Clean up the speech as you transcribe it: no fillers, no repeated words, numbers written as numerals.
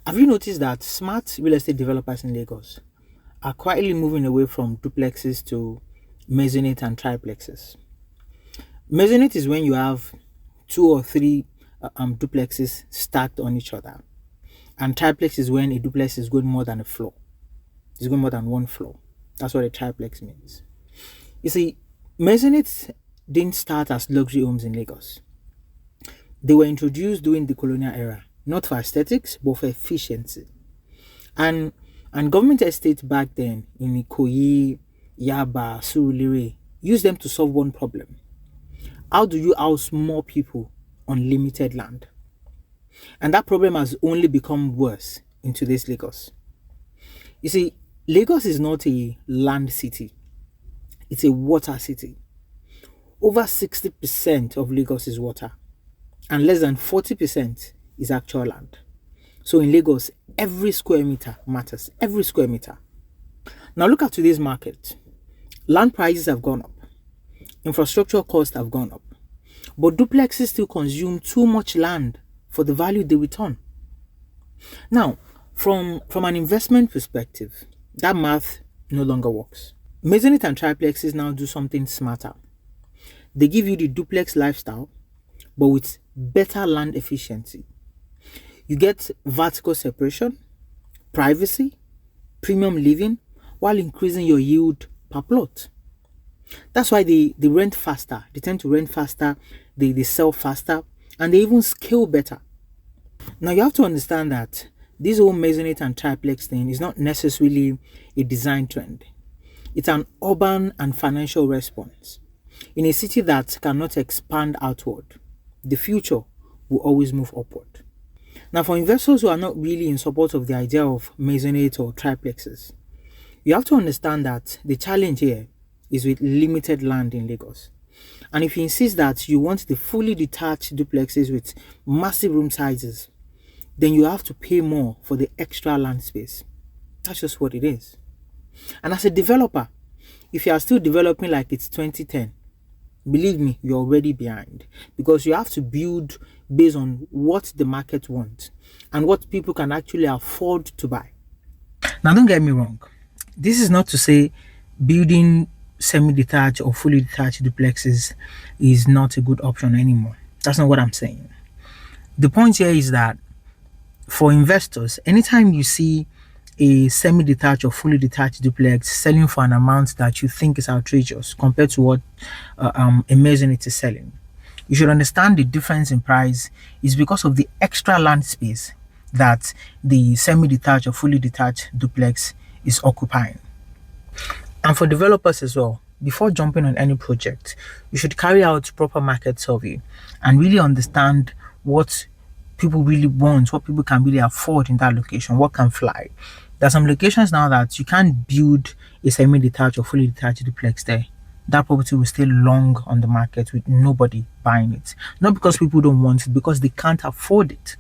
Have you noticed that smart real estate developers in Lagos are quietly moving away from duplexes to Maisonette and triplexes? Maisonette is when you have two or three duplexes stacked on each other, and triplex is when a duplex is going more than a floor. It's going more than one floor. That's what a triplex means. You see, Maisonettes didn't start as luxury homes in Lagos. They were introduced during the colonial era, not for aesthetics, but for efficiency. And government estates back then in Ikoyi, Yaba, Surulere used them to solve one problem. How do you house more people on limited land? And that problem has only become worse in today's Lagos. You see, Lagos is not a land city, it's a water city. Over 60% of Lagos is water, and less than 40% is actual land. So in Lagos, every square meter matters. Every square meter. Now look at today's market. Land prices have gone up. Infrastructure costs have gone up. But duplexes still consume too much land for the value they return. Now, from an investment perspective, that math no longer works. Maisonette and triplexes now do something smarter. They give you the duplex lifestyle, but with better land efficiency. You get vertical separation, privacy, premium living, while increasing your yield per plot. That's why they rent faster. They tend to rent faster, they sell faster, and they even scale better. Now you have to understand that this whole Maisonette and triplex thing is not necessarily a design trend. It's an urban and financial response. In a city that cannot expand outward, the future will always move upward. Now, for investors who are not really in support of the idea of Maisonette or triplexes, you have to understand that the challenge here is with limited land in Lagos. And if you insist that you want the fully detached duplexes with massive room sizes, then you have to pay more for the extra land space. That's just what it is. And as a developer, if you are still developing like it's 2010, believe me, you're already behind, because you have to build based on what the market wants and what people can actually afford to buy. Now, don't get me wrong. This is not to say building semi-detached or fully detached duplexes is not a good option anymore. That's not what I'm saying. The point here is that for investors, anytime you see a semi-detached or fully detached duplex selling for an amount that you think is outrageous compared to what a Maisonette is selling, you should understand the difference in price is because of the extra land space that the semi-detached or fully detached duplex is occupying. And for developers as well, before jumping on any project, you should carry out proper market survey and really understand what people really want, what people can really afford in that location, what can fly. There are some locations now that you can't build a semi-detached or fully detached duplex there. That property will stay long on the market with nobody buying it. Not because people don't want it, because they can't afford it.